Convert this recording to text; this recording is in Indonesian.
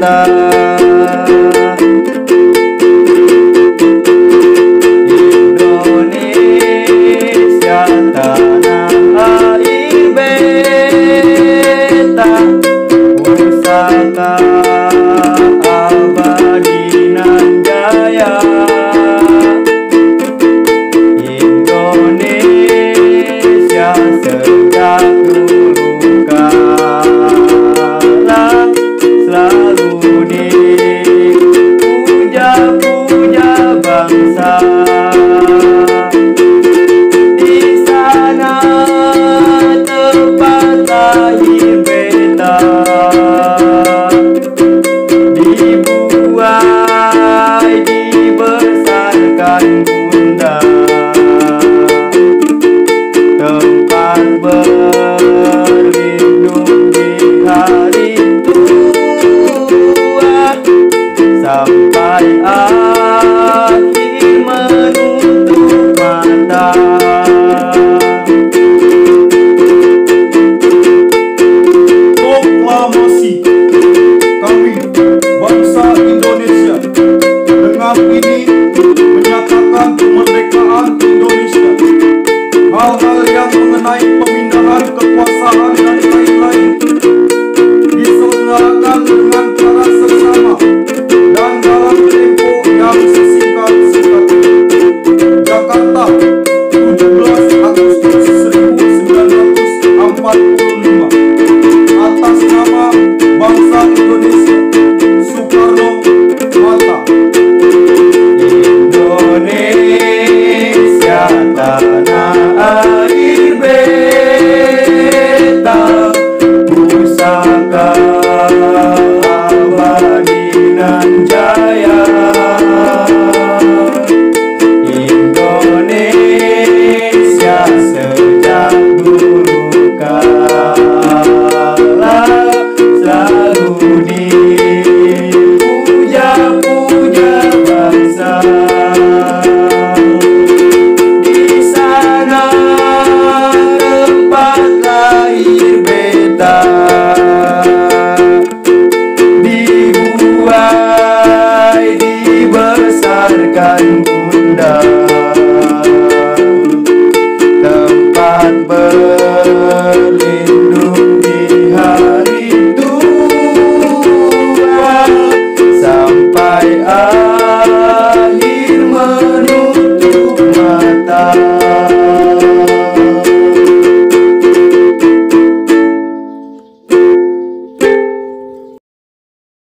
beta. Indonesia tanah air beta, pusaka abadi nan jaya. Indonesia sejak dulu kala selalu dipuja-puja bangsa. Di sana tempat lahir beta, dibuai dibesarkan bunda. Tempat berlindung di hari tua, sampai akhir menutup mata. Proklamasi kami bangsa Indonesia dengan ini menyatakan kemerdekaan Indonesia. Hal-hal yang mengenai pemindahan kekuasaan dan lain-lain diselenggarakan dengan cara seksama dan dalam tempo yang sesingkat-singkatnya. Jakarta, 17 Agustus 1945. Atas nama bangsa Indonesia, Soekarno-Hatta. Indonesia tanah air beta, pusaka abadi nan jaya.